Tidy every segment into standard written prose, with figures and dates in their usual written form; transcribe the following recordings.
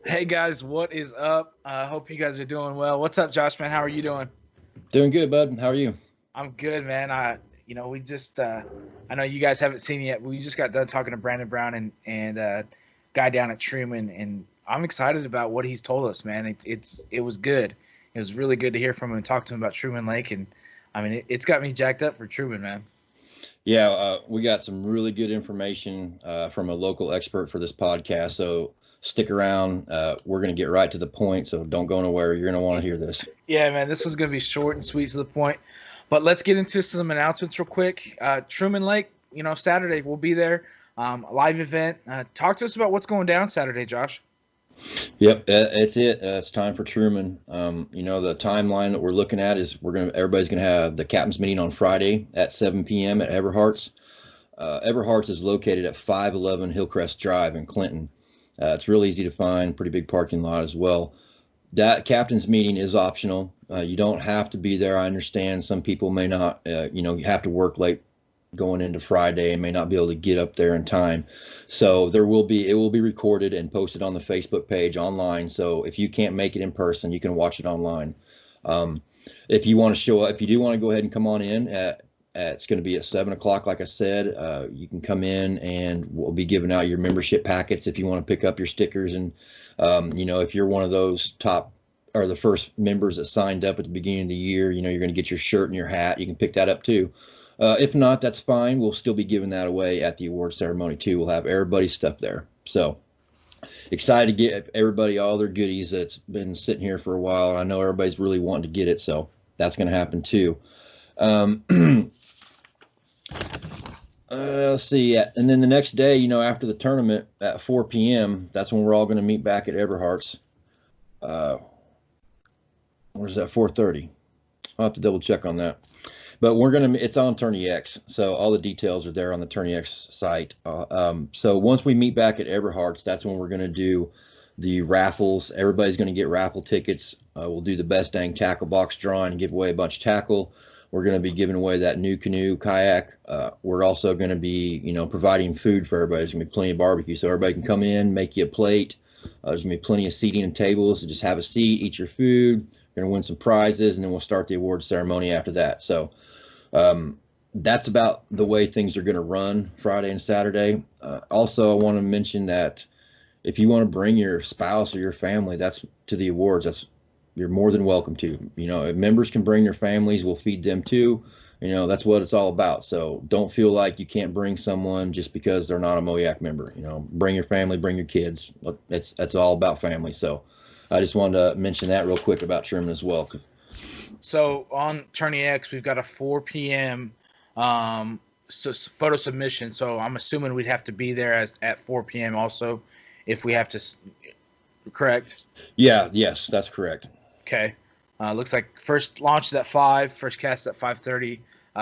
Hey guys, what is up? I hope you guys are doing well. What's up, Josh, man? How are you doing? Doing good, bud. How are you? I'm good, man. We just, I know you guys haven't seen it yet. But we just got done talking to Brandon Brown and guy down at Truman, and I'm excited about what he's told us, man. It was good. It was really good to hear from him and talk to him about Truman Lake, and I mean, it's got me jacked up for Truman, man. Yeah, we got some really good information from a local expert for this podcast. So stick around. We're going to get right to the point. So don't go nowhere. You're going to want to hear this. Yeah, man, this was gonna be short and sweet to the point. But let's get into some announcements real quick. Truman Lake, Saturday we'll be there. A live event. Talk to us about what's going down Saturday, Josh. Yep, it's it. It's time for Truman. The timeline that we're looking at is everybody's gonna have the captain's meeting on Friday at 7 p.m. at Everharts. Everharts is located at 511 Hillcrest Drive in Clinton. It's really easy to find, pretty big parking lot as well. That captain's meeting is optional. You don't have to be there. I understand some people may not, you have to work late going into Friday and may not be able to get up there in time. So it will be recorded and posted on the Facebook page online. So if you can't make it in person, you can watch it online. Um, if you want to show up, if you do want to go ahead and come on in it's going to be at 7 o'clock. Like I said, you can come in and we'll be giving out your membership packets if you want to pick up your stickers. And, if you're one of those top or the first members that signed up at the beginning of the year, you're going to get your shirt and your hat. You can pick that up too. If not, that's fine. We'll still be giving that away at the award ceremony too. We'll have everybody's stuff there. So excited to get everybody all their goodies that's been sitting here for a while. I know everybody's really wanting to get it, so that's going to happen too. Um, let's see. And then the next day, after the tournament at 4 p.m., that's when we're all going to meet back at Everharts. Uh, what is that? 4:30. I'll have to double check on that. But it's on Tourney X, so all the details are there on the Tourney X site. So once we meet back at Everharts, that's when we're going to do the raffles. Everybody's going to get raffle tickets. We'll do the best dang tackle box drawing and give away a bunch of tackle. We're going to be giving away that new canoe kayak. We're also going to be, providing food for everybody. There's going to be plenty of barbecue, so everybody can come in, make you a plate. There's going to be plenty of seating and tables, so just have a seat, eat your food. We're going to win some prizes, and then we'll start the award ceremony after that. So that's about the way things are going to run Friday and Saturday. Also, I want to mention that if you want to bring your spouse or your family, that's to the awards. You're more than welcome to. If members can bring their families, we'll feed them too. That's what it's all about. So don't feel like you can't bring someone just because they're not a MoYak member. Bring your family, bring your kids. That's all about family. So I just wanted to mention that real quick about Sherman as well. So on Tourney X, we've got a 4 p.m. Photo submission. So I'm assuming we'd have to be there at 4 p.m. also, if we have to. Correct. Yeah, yes, that's correct. Okay. Looks like first launch is at 5, first cast at 5:30,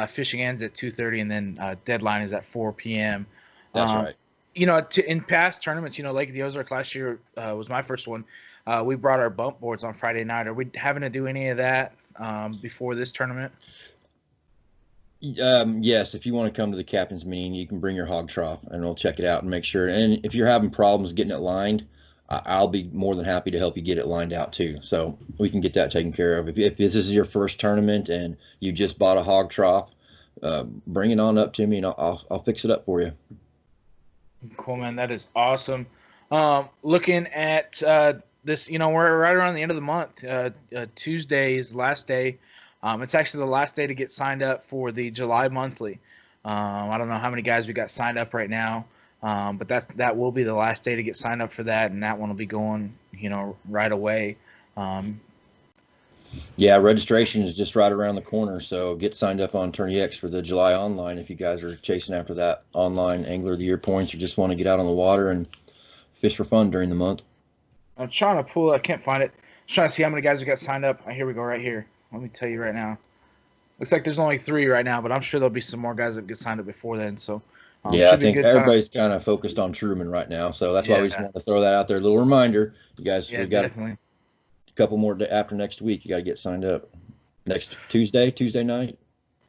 fishing ends at 2:30, and then deadline is at 4 p.m. That's Um, right. in past tournaments, Lake of the Ozark last year was my first one. We brought our bump boards on Friday night. Are we having to do any of that before this tournament? Yes, if you want to come to the captain's meeting, you can bring your hog trough and we'll check it out and make sure. And if you're having problems getting it lined, I'll be more than happy to help you get it lined out too. So we can get that taken care of. If this is your first tournament and you just bought a hog trough, bring it on up to me and I'll fix it up for you. Cool, man. That is awesome. Looking at this, we're right around the end of the month. Tuesday is the last day. It's actually the last day to get signed up for the July monthly. I don't know how many guys we got signed up right now, but that will be the last day to get signed up for that, and that one will be going, right away. Um, Yeah, registration is just right around the corner. So get signed up on Tourney X for the July online if you guys are chasing after that online Angler of the Year points or just want to get out on the water and fish for fun during the month. I'm trying to pull. I can't find it. Just trying to see how many guys we got signed up. Here we go, right here. Let me tell you right now. Looks like there's only 3 right now, but I'm sure there'll be some more guys that get signed up before then. So Yeah, I should be a think good time. everybody's kind of focused on Truman right now, so that's why we just Yeah, want to throw that out there. A little reminder, you guys, yeah, we got a definitely. couple more after next week. You got to get signed up next Tuesday night.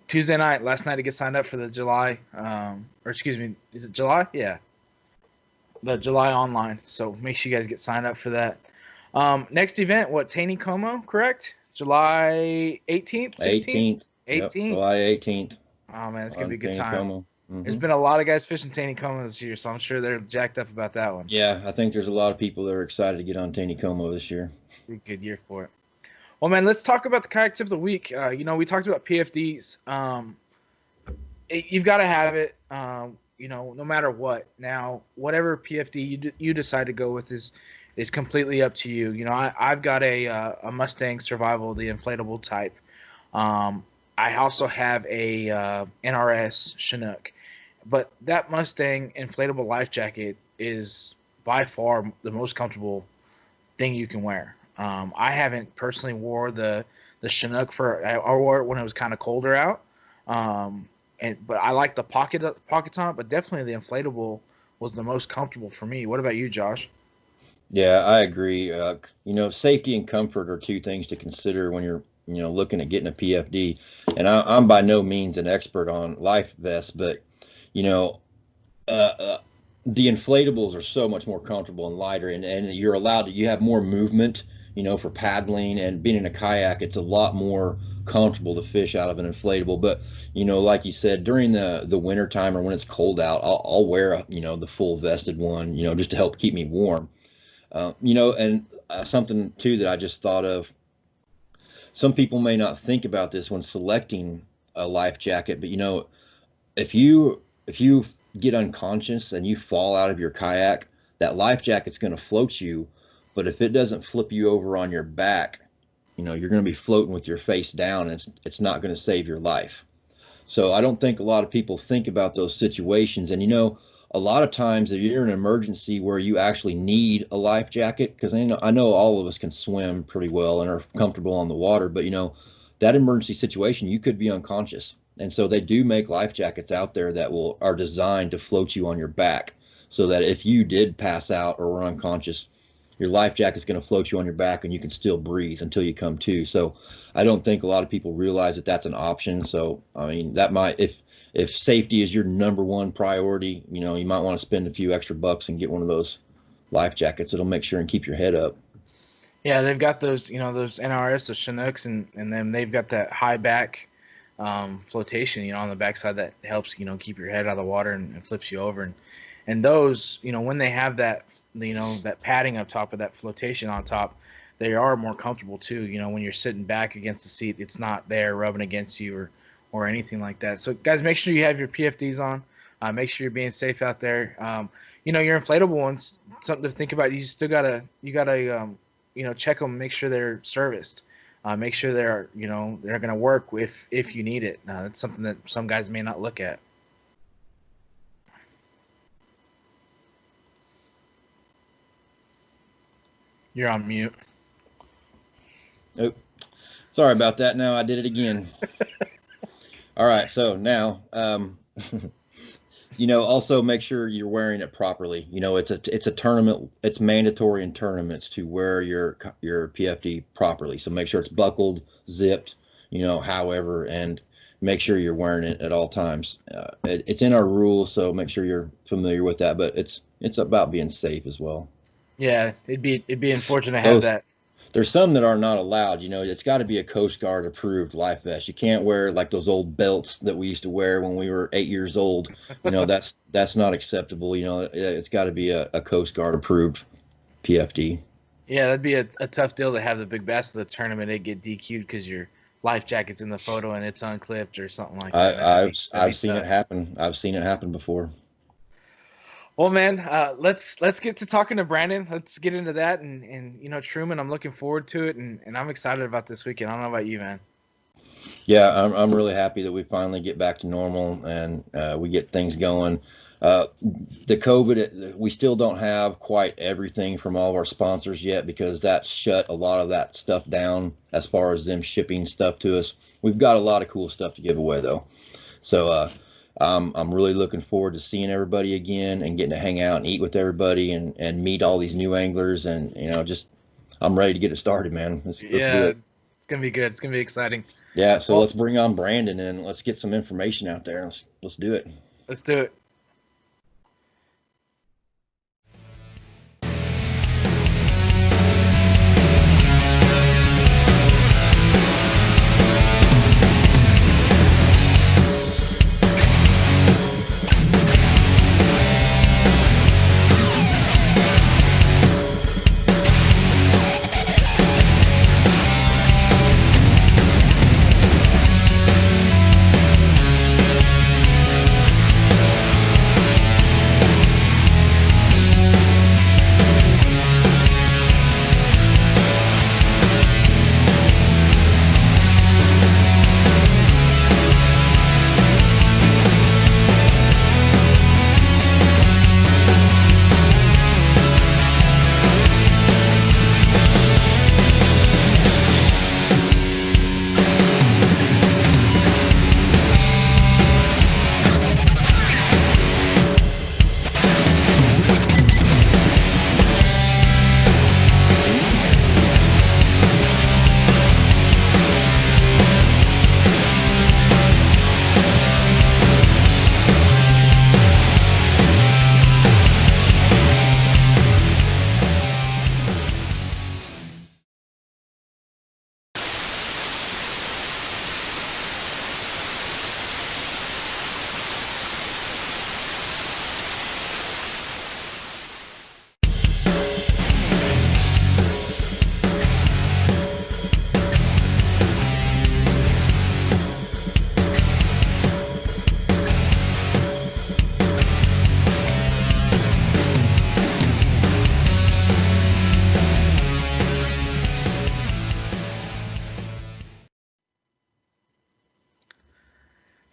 Tuesday night, last night to get signed up for the July, or excuse me, is it July? Yeah. the July online. So make sure you guys get signed up for that. Next event, what, Taneycomo, correct? July 18th, 16th, 18th. Yep, 18th. July 18th Oh man, it's gonna be on a good time. Taneycomo. There's been a lot of guys fishing Taneycomo this year, so I'm sure they're jacked up about that one. Yeah, I think there's a lot of people that are excited to get on Taneycomo this year. Be a good year for it. Well, man, let's talk about the kayak tip of the week. We talked about PFDs. You've got to have it. No matter what. Now, whatever PFD you decide to go with is completely up to you. I've got a Mustang Survival, the inflatable type. I also have a NRS Chinook, but that Mustang inflatable life jacket is by far the most comfortable thing you can wear. I haven't personally wore the Chinook I wore it when it was kind of colder out. But I like the pockets on it, but definitely the inflatable was the most comfortable for me. What about you, Josh? Yeah, I agree. Safety and comfort are two things to consider when you're, looking at getting a PFD. And I'm by no means an expert on life vests, but, you know, uh, uh, the inflatables are so much more comfortable and lighter, and you have more movement, for paddling and being in a kayak. It's a lot more comfortable to fish out of an inflatable. But, like you said, during the winter time or when it's cold out, I'll wear the full vested one, just to help keep me warm. And something too that I just thought of, some people may not think about this when selecting a life jacket, but if you get unconscious and you fall out of your kayak, that life jacket's going to float you, but if it doesn't flip you over on your back, you're going to be floating with your face down, and it's not going to save your life. So I don't think a lot of people think about those situations. And a lot of times if you're in an emergency where you actually need a life jacket, because I know all of us can swim pretty well and are comfortable on the water, but that emergency situation, you could be unconscious. And so they do make life jackets out there that are designed to float you on your back, so that if you did pass out or were unconscious, your life jacket is going to float you on your back and you can still breathe until you come to. So I don't think a lot of people realize that that's an option. So, I mean, that might, if safety is your number one priority, you might want to spend a few extra bucks and get one of those life jackets. It'll make sure and keep your head up. Yeah, they've got those NRS, the Chinooks, and then they've got that high back flotation, on the backside that helps, keep your head out of the water and flips you over. And those, when they have that, that padding up top of that flotation on top, they are more comfortable too. When you're sitting back against the seat, it's not there rubbing against you or anything like that. So guys, make sure you have your PFDs on. Make sure you're being safe out there. Your inflatable ones, something to think about. You gotta check them, make sure they're serviced. Make sure they're going to work if you need it. That's something that some guys may not look at. You're on mute. Oh, sorry about that. Now I did it again. All right. So now, also make sure you're wearing it properly. It's a tournament. It's mandatory in tournaments to wear your PFD properly. So make sure it's buckled, zipped, however, and make sure you're wearing it at all times. It's in our rules, so make sure you're familiar with that. But it's about being safe as well. Yeah, it'd be unfortunate to have that. There's some that are not allowed. It's got to be a Coast Guard approved life vest. You can't wear like those old belts that we used to wear when we were 8 years old. That's not acceptable. It's got to be a Coast Guard approved PFD. Yeah, that'd be a tough deal to have the big bass of the tournament. They get DQ'd because your life jacket's in the photo and it's unclipped or something like that. I've seen it happen. I've seen it happen before. Well, man, let's get to talking to Brandon. Let's get into that, and Truman, I'm looking forward to it, and I'm excited about this weekend. I don't know about you, man. Yeah, I'm really happy that we finally get back to normal and we get things going. The COVID, we still don't have quite everything from all of our sponsors yet, because that shut a lot of that stuff down as far as them shipping stuff to us. We've got a lot of cool stuff to give away though. So I'm really looking forward to seeing everybody again and getting to hang out and eat with everybody and meet all these new anglers, and I'm ready to get it started, man. Let's do it. It's gonna be good. It's gonna be exciting. Yeah, so let's bring on Brandon and let's get some information out there. Let's do it. Let's do it.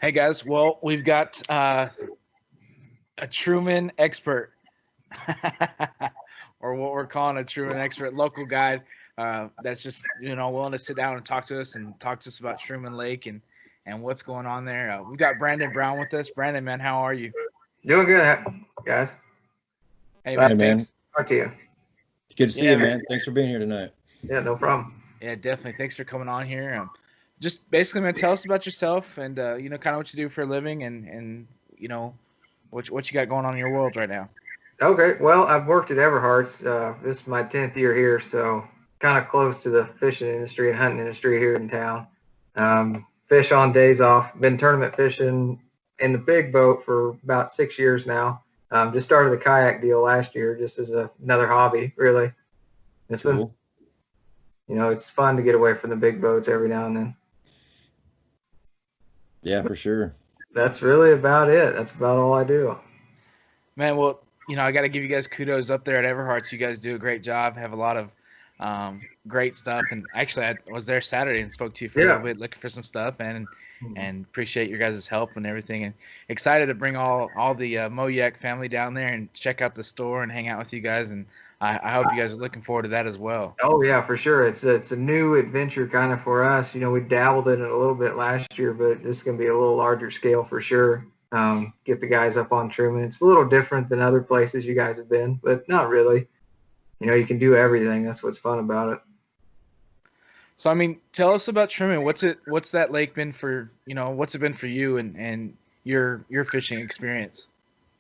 Hey guys, well, we've got a Truman expert, or what we're calling a Truman expert, local guide that's just willing to sit down and talk to us about Truman Lake and what's going on there. We've got Brandon Brown with us. Brandon, man, how are you? Doing good, guys. Hey Glad Hey, man, man. thanks. to talk to you. It's good to see Yeah, you, man. Thanks for being here tonight. Yeah, no problem. yeah, definitely. Thanks for coming on here. Just basically, man, tell us about yourself and kind of what you do for a living and what you got going on in your world right now. Okay, well, I've worked at Everharts. This is my 10th year here, so kind of close to the fishing industry and hunting industry here in town. Fish on days off. Been tournament fishing in the big boat for about 6 years now. Just started the kayak deal last year, just as another hobby, really. It's been, Cool. it's fun to get away from the big boats every now and then. Yeah, for sure. That's really about it. That's about all I do. Man, well, I got to give you guys kudos up there at Everharts. You guys do a great job. Have a lot of great stuff. And actually, I was there Saturday and spoke to you for a little Yeah. bit, looking for some stuff, and appreciate your guys' help and everything. And excited to bring all the MoYak family down there and check out the store and hang out with you guys. And I hope you guys are looking forward to that as well. Oh yeah, for sure. It's a new adventure kind of for us. We dabbled in it a little bit last year, but this is going to be a little larger scale for sure. Get the guys up on Truman. It's a little different than other places you guys have been, but not really. You can do everything. That's what's fun about it. So, I mean, tell us about Truman. What's that lake been for? What's it been for you and your fishing experience?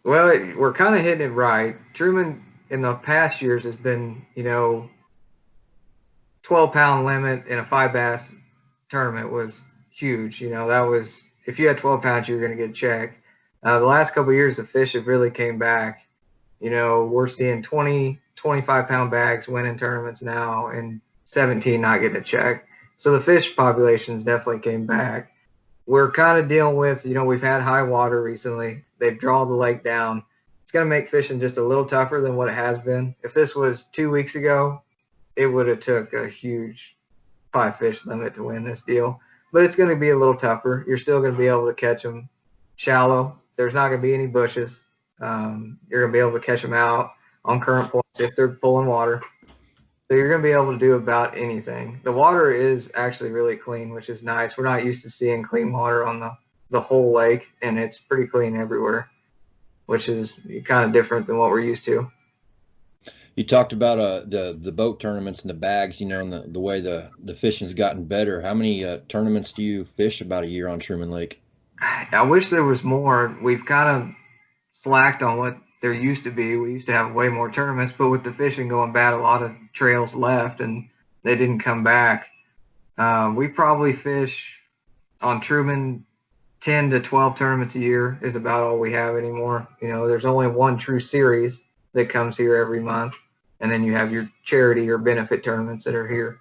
Well, we're kind of hitting it right. Truman in the past years has been, 12-pound limit in a 5 bass tournament was huge. That was, if you had 12 pounds, you were going to get checked. The last couple of years, the fish have really came back. We're seeing 20, 25-pound bags winning tournaments now and 17 not getting a check. So the fish populations definitely came back. We're kind of dealing with, we've had high water recently. They've drawn the lake down. It's going to make fishing just a little tougher than what it has been. If this was 2 weeks ago, it would have took a huge 5 fish limit to win this deal. But it's going to be a little tougher. You're still going to be able to catch them shallow. There's not going to be any bushes. You're going to be able to catch them out on current points if they're pulling water. So you're going to be able to do about anything. The water is actually really clean, which is nice. We're not used to seeing clean water on the whole lake, and it's pretty clean everywhere, which is kind of different than what we're used to. You talked about the boat tournaments and the bags, and the way the fishing's gotten better. How many tournaments do you fish about a year on Truman Lake? I wish there was more. We've kind of slacked on what there used to be. We used to have way more tournaments, but with the fishing going bad, a lot of trails left and they didn't come back. We probably fish on Truman 10 to 12 tournaments a year is about all we have anymore. There's only one true series that comes here every month, and then you have your charity or benefit tournaments that are here.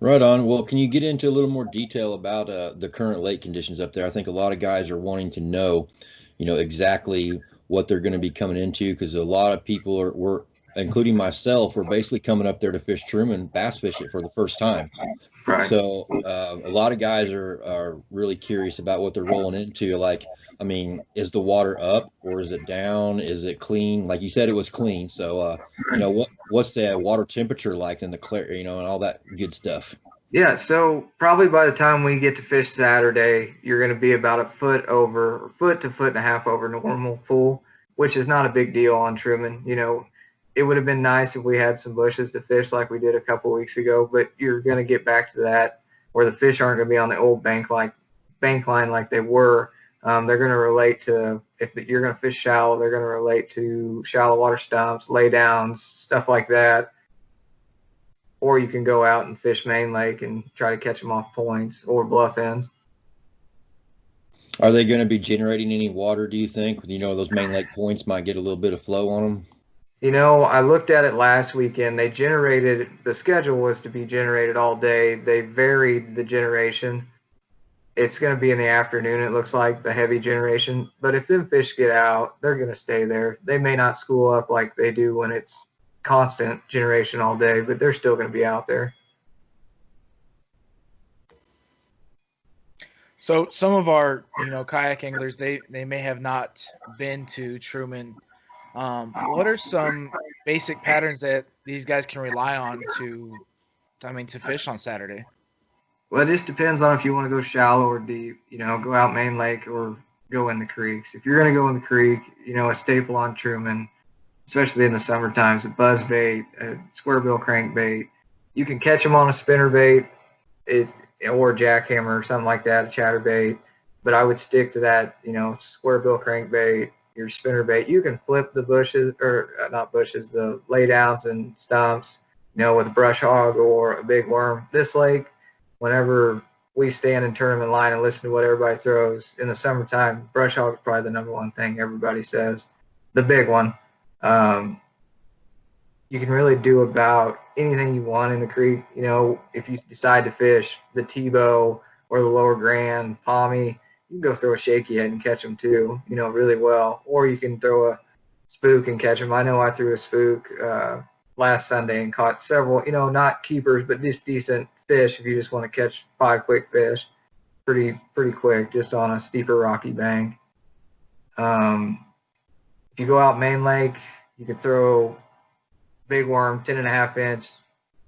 Right on. Well, can you get into a little more detail about the current lake conditions up there? I think a lot of guys are wanting to know, exactly what they're going to be coming into, because a lot of people we're, including myself, we're basically coming up there to fish Truman, bass fish it for the first time. Right. So a lot of guys are really curious about what they're rolling into. Like, I mean, is the water up or is it down? Is it clean? Like you said, it was clean. So, what's the water temperature like in the clear, and all that good stuff. Yeah, so probably by the time we get to fish Saturday, you're going to be about a foot over, foot to foot and a half over normal full, which is not a big deal on Truman. It would have been nice if we had some bushes to fish like we did a couple weeks ago, but you're going to get back to that where the fish aren't going to be on the old bank line like they were. They're going to relate to, if you're going to fish shallow, they're going to relate to shallow water stumps, lay downs, stuff like that. Or you can go out and fish main lake and try to catch them off points or bluff ends. Are they going to be generating any water, do you think? Those main lake points might get a little bit of flow on them. I looked at it last weekend. The schedule was to be generated all day. They varied the generation. It's going to be in the afternoon, it looks like, the heavy generation. But if them fish get out, they're going to stay there. They may not school up like they do when it's constant generation all day, but they're still going to be out there. So some of our, kayak anglers, they may have not been to Truman. What are some basic patterns that these guys can rely on to fish on Saturday? Well, it just depends on if you want to go shallow or deep. Go out main lake or go in the creeks. If you're going to go in the creek, a staple on Truman, especially in the summer times, a buzz bait, a square bill crankbait. You can catch them on a spinner bait, or a jackhammer or something like that, a chatterbait. But I would stick to that, square bill crankbait, your spinner bait. You can flip the bushes, or not bushes, the laydowns and stumps, with a brush hog or a big worm. This lake, whenever we stand in tournament line and listen to what everybody throws in the summertime, brush hog is probably the number one thing everybody says, the big one. You can really do about anything you want in the creek. If you decide to fish the Tebow or the Lower Grand, Palmy, you can go throw a shaky head and catch them too, really well. Or you can throw a spook and catch them. I know I threw a spook last Sunday and caught several, not keepers, but just decent fish if you just want to catch 5 quick fish pretty quick, just on a steeper rocky bank. If you go out main lake, you can throw big worm, 10.5-inch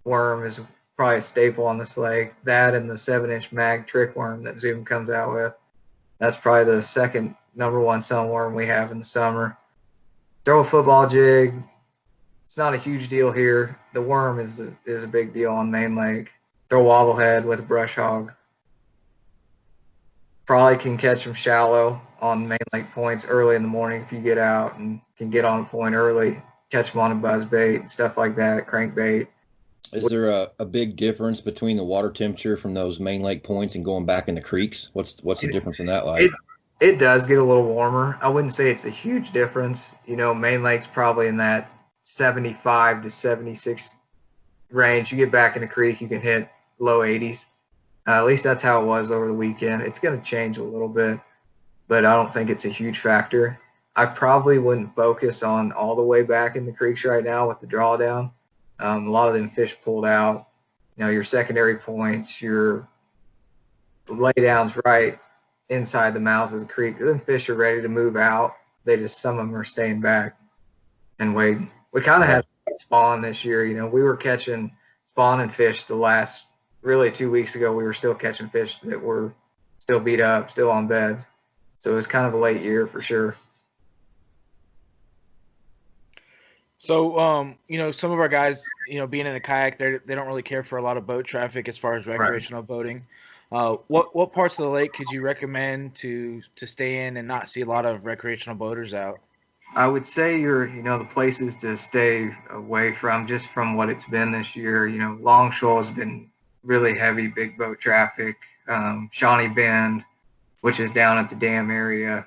worm is probably a staple on this lake. That and the 7-inch mag trick worm that Zoom comes out with. That's probably the second number one selling worm we have in the summer. Throw a football jig. It's not a huge deal here. The worm is a big deal on main lake. Throw wobblehead with a brush hog. Probably can catch them shallow on main lake points early in the morning if you get out and can get on a point early. Catch them on a buzz bait, stuff like that, crankbait. Is there a big difference between the water temperature from those main lake points and going back in the creeks? What's the difference in that like? It does get a little warmer. I wouldn't say it's a huge difference. Main lake's probably in that 75 to 76 range. You get back in the creek, you can hit low 80s. At least that's how it was over the weekend. It's going to change a little bit, but I don't think it's a huge factor. I probably wouldn't focus on all the way back in the creeks right now with the drawdown. A lot of them fish pulled out. Your secondary points, your laydowns right inside the mouths of the creek. Them fish are ready to move out. Some of them are staying back and waiting. We kind of had spawn this year. We were catching spawn and fish the last, really 2 weeks ago. We were still catching fish that were still beat up, still on beds. So it was kind of a late year for sure. So, some of our guys, being in a kayak, they don't really care for a lot of boat traffic as far as recreational boating. What parts of the lake could you recommend to stay in and not see a lot of recreational boaters out? I would say the places to stay away from, just from what it's been this year. Longshore has been really heavy, big boat traffic. Shawnee Bend, which is down at the dam area.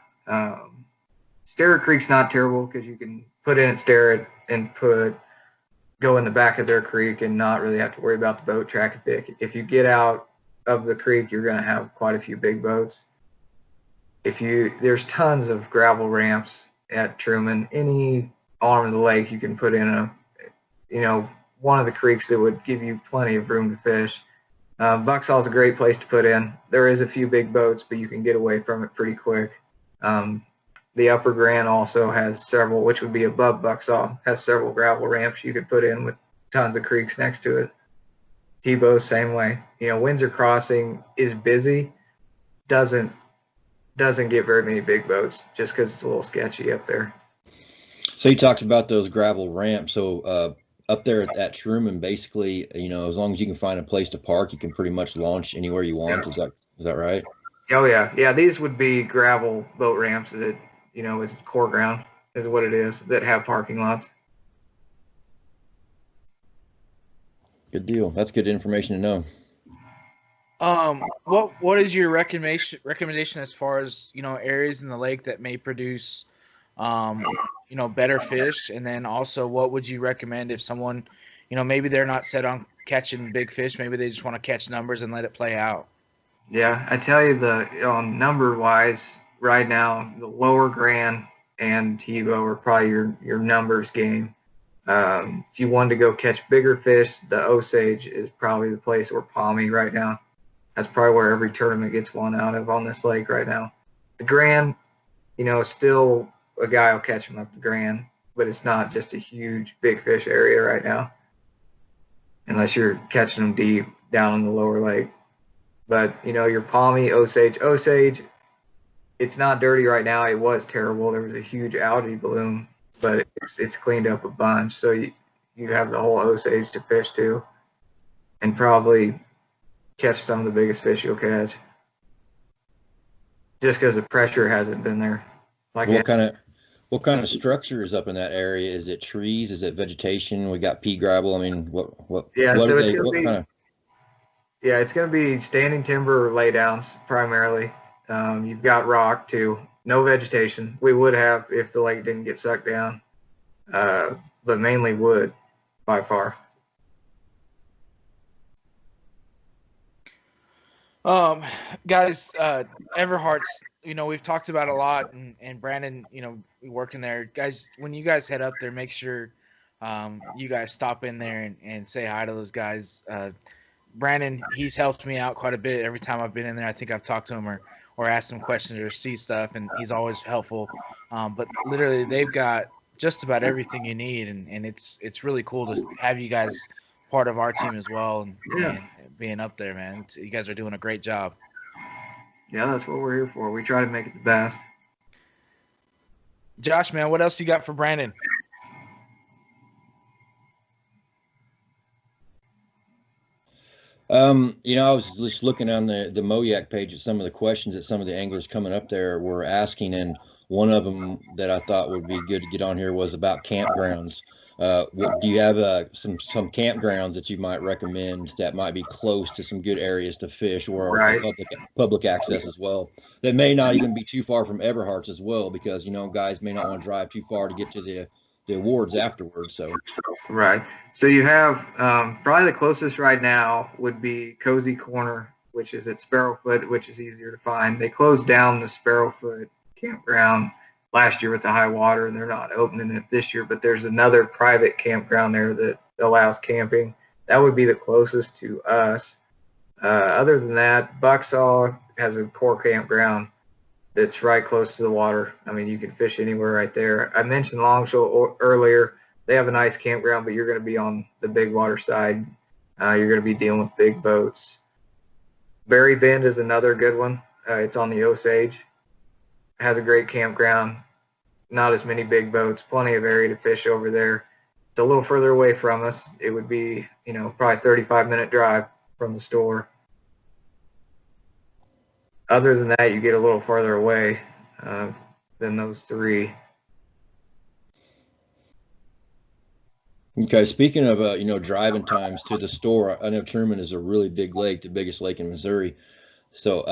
Starrett Creek's not terrible because you can put in at Starrett and go in the back of their creek and not really have to worry about the boat traffic. If you get out of the creek, you're going to have quite a few big boats. There's tons of gravel ramps at Truman. Any arm of the lake, you can put in one of the creeks that would give you plenty of room to fish. Bucksaw's a great place to put in. There is a few big boats, but you can get away from it pretty quick. The Upper Grand also has several, which would be above Bucksaw, has several gravel ramps you could put in with tons of creeks next to it. Tebow, same way. Windsor Crossing is busy, doesn't get very many big boats just because it's a little sketchy up there. So you talked about those gravel ramps. So up there at Truman, basically, as long as you can find a place to park, you can pretty much launch anywhere you want. Yeah. Is that right? Oh yeah. These would be gravel boat ramps that is core ground is what it is, that have parking lots. Good deal. That's good information to know. What is your recommendation as far as areas in the lake that may produce better fish, and then also what would you recommend if someone maybe they're not set on catching big fish, maybe they just want to catch numbers and let it play out? Yeah, I tell you, number wise right now, the Lower Grand and Tebow are probably your numbers game. If you wanted to go catch bigger fish, the Osage is probably the place, or Palmy right now. That's probably where every tournament gets one out of on this lake right now. The Grand, still a guy will catch them up the Grand, but it's not just a huge big fish area right now, unless you're catching them deep down in the lower lake. But your Palmy, Osage, it's not dirty right now. It was terrible. There was a huge algae bloom, but it's cleaned up a bunch. So you have the whole Osage to fish too, and probably catch some of the biggest fish you'll catch. Just because the pressure hasn't been there. What kind of structure is up in that area? Is it trees? Is it vegetation? We got pea gravel. I mean, Yeah, what so are it's they? gonna What be kind of? yeah, it's gonna be standing timber laydowns primarily. You've got rock too. No vegetation. We would have if the lake didn't get sucked down, but mainly wood by far. Guys, Everharts, we've talked about a lot, and Brandon, working there. Guys, when you guys head up there, make sure you guys stop in there and say hi to those guys. Brandon, he's helped me out quite a bit every time I've been in there. I think I've talked to him or asked him questions or see stuff, and he's always helpful. But literally, they've got just about everything you need, and it's really cool to have you guys part of our team as well, Yeah, and being up there, man. You guys are doing a great job. yeah, that's what we're here for. We try to make it the best. Josh, man, what else you got for Brandon? I was just looking on the MoYak page at some of the questions that some of the anglers coming up there were asking, and one of them that I thought would be good to get on here was about campgrounds. Do you have some campgrounds that you might recommend that might be close to some good areas to fish, or Right. public access as well? That may not even be too far from Everharts as well, because guys may not want to drive too far to get to the awards afterwards. So Right. So you have probably the closest right now would be Cozy Corner, which is at Sparrowfoot, which is easier to find. They closed down the Sparrowfoot campground last year with the high water, and they're not opening it this year. But there's another private campground there that allows camping. That would be the closest to us. Other than that, Bucksaw has a core campground that's right close to the water. I mean, you can fish anywhere right there. I mentioned Longshore earlier. They have a nice campground, but you're going to be on the big water side. You're going to be dealing with big boats. Berry Bend is another good one. It's on the Osage. It has a great campground. Not as many big boats. Plenty of area to fish over there. It's a little further away from us. It would be, probably 35-minute drive from the store. Other than that, you get a little farther away than those three. Okay, speaking of driving times to the store, I know Truman is a really big lake, the biggest lake in Missouri. So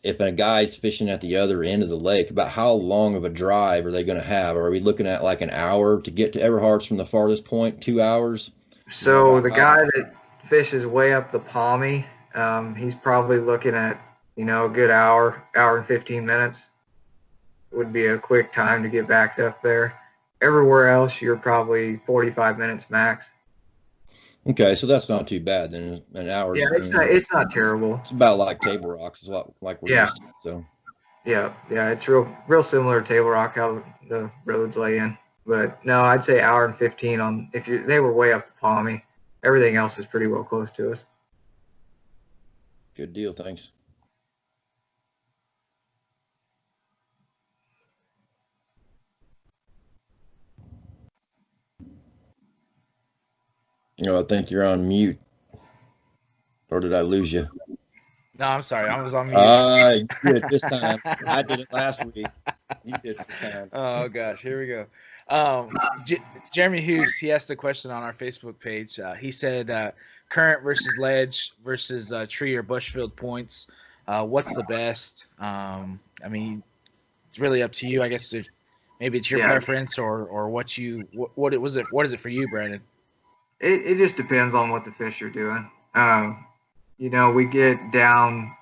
if a guy's fishing at the other end of the lake, about how long of a drive are they going to have? Are we looking at like an hour to get to Everharts from the farthest point, 2 hours? So About the guy that fishes way up the Palmy, he's probably looking at a good hour and 15 minutes would be a quick time to get back up there. Everywhere else, you're probably 45 minutes max. Okay, so that's not too bad then. An hour. Yeah, it's not terrible. It's about like Table Rocks, is what like we're Yeah, used to. So yeah, it's real similar to Table Rock how the roads lay in. But no, I'd say hour and 15 on if they were way up the Palmy. Everything else is pretty well close to us. good deal. Thanks. I think you're on mute, or did I lose you? No, I'm sorry, I was on mute. You did it this time. I did it last week. You did it this time. Oh gosh, here we go. Jeremy Hughes, he asked a question on our Facebook page. He said, current versus ledge versus tree or bushfield points. What's the best? I mean, it's really up to you. I guess if maybe it's your Yeah, preference or what it was it. What is it for you, Brandon? it just depends on what the fish are doing. We get down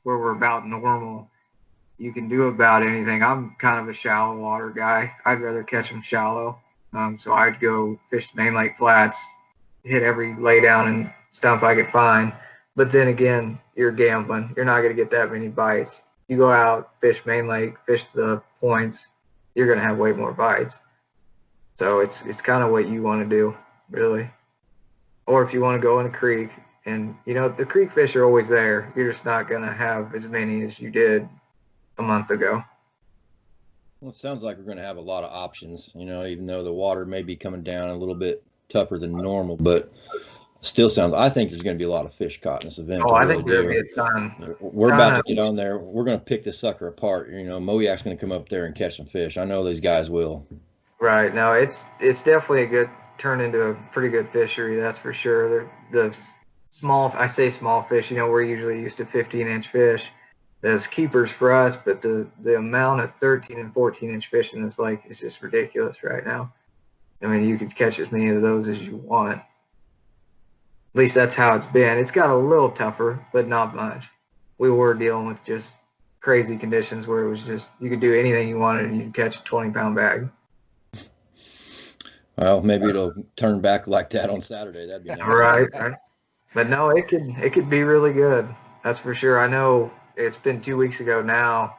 where we're about normal. You can do about anything. I'm kind of a shallow water guy. I'd rather catch them shallow. So I'd go fish the main lake flats, hit every laydown and stump I could find. But then again, you're gambling. You're not going to get that many bites. You go out, fish main lake, fish the points, you're going to have way more bites. So it's kind of what you want to do, really. Or if you want to go in a creek, and the creek fish are always there. You're just not going to have as many as you did a month ago. Well, it sounds like we're going to have a lot of options, even though the water may be coming down a little bit tougher than normal, but still I think there's going to be a lot of fish caught in this event. Oh, I think there'll be a ton. We're about to get on there. We're going to pick this sucker apart. MoYak's going to come up there and catch some fish. I know these guys will. Right. No, it's definitely turn into a pretty good fishery. That's for sure. The small, I say small fish, we're usually used to 15-inch fish as keepers for us, but the amount of 13 and 14-inch fish in this lake is just ridiculous right now. I mean, you could catch as many of those as you want. At least that's how it's been. It's got a little tougher, but not much. We were dealing with just crazy conditions where it was just, you could do anything you wanted and you'd catch a 20-pound bag. Well, maybe it'll turn back like that on Saturday. That'd be nice. Right. But no, it could be really good. That's for sure. I know it's been 2 weeks ago now.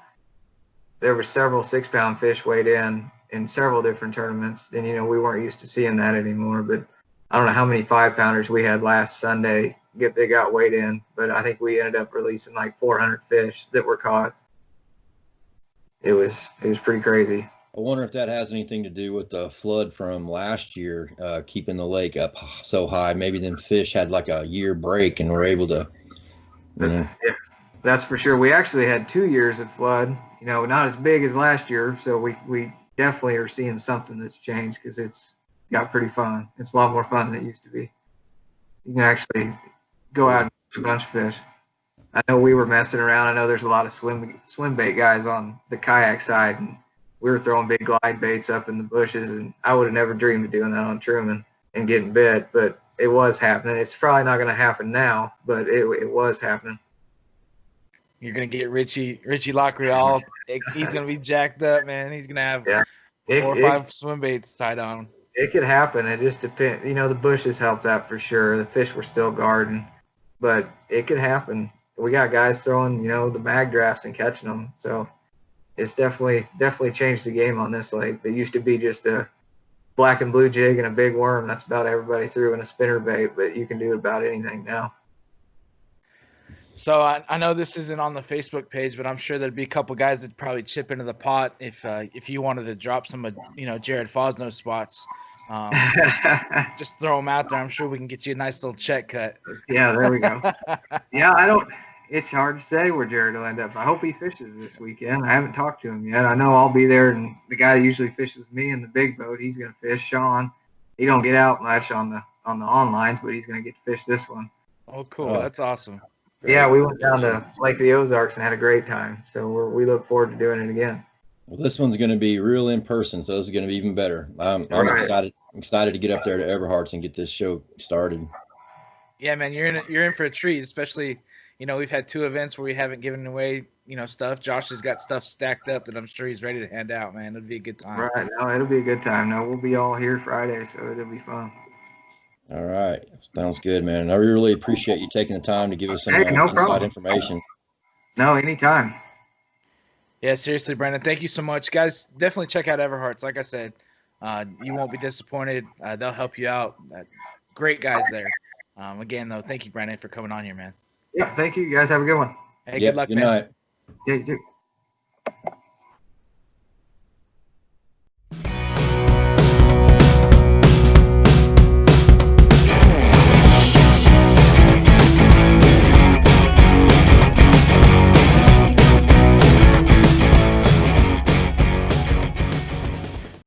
There were several 6-pound fish weighed in several different tournaments, and we weren't used to seeing that anymore. But I don't know how many 5-pounders we had last Sunday they got weighed in, but I think we ended up releasing like 400 fish that were caught. It was pretty crazy. I wonder if that has anything to do with the flood from last year, keeping the lake up so high. Maybe them fish had like a year break and were able to. Yeah, that's for sure. We actually had 2 years of flood, not as big as last year. So we definitely are seeing something that's changed because it's got pretty fun. It's a lot more fun than it used to be. You can actually go out and catch a bunch of fish. I know we were messing around. I know there's a lot of swim bait guys on the kayak side, and we were throwing big glide baits up in the bushes, and I would have never dreamed of doing that on Truman and getting bit, but it was happening. It's probably not going to happen now, but it was happening. You're going to get Richie Lockery all. He's going to be jacked up, man. He's going to have 4 or 5 swim baits tied on him. It could happen. It just depends. The bushes helped that for sure. The fish were still guarding, but it could happen. We got guys throwing, the mag drafts and catching them, so it's definitely changed the game on this lake. It used to be just a black and blue jig and a big worm. That's about everybody threw in a spinner bait, but you can do about anything now. So I know this isn't on the Facebook page, but I'm sure there'd be a couple guys that probably chip into the pot if you wanted to drop some of Jared Fosno spots. Just throw them out there. I'm sure we can get you a nice little check cut. Yeah, there we go. Yeah, it's hard to say where Jared will end up. I hope he fishes this weekend. I haven't talked to him yet. I know I'll be there, and the guy that usually fishes me in the big boat, he's going to fish. Sean, he don't get out much on the onlines, but he's going to get to fish this one. Oh, cool. That's awesome. Yeah, we went down to Lake of the Ozarks and had a great time. So we look forward to doing it again. Well, this one's going to be real in person, so this is going to be even better. I'm excited. I'm excited to get up there to Everharts and get this show started. Yeah, man, you're in for a treat, especially. We've had 2 events where we haven't given away, stuff. Josh has got stuff stacked up that I'm sure he's ready to hand out, man. It'll be a good time. Right. No, it'll be a good time. No, we'll be all here Friday, so it'll be fun. All right. Sounds good, man. I really appreciate you taking the time to give us some inside information. No, anytime. Yeah, seriously, Brandon. Thank you so much. Guys, definitely check out Everharts. Like I said, you won't be disappointed. They'll help you out. Great guys there. Again, though, thank you, Brandon, for coming on here, man. Yeah, thank you. You guys have a good one. Hey, good luck, man. Good night. Yeah, you too.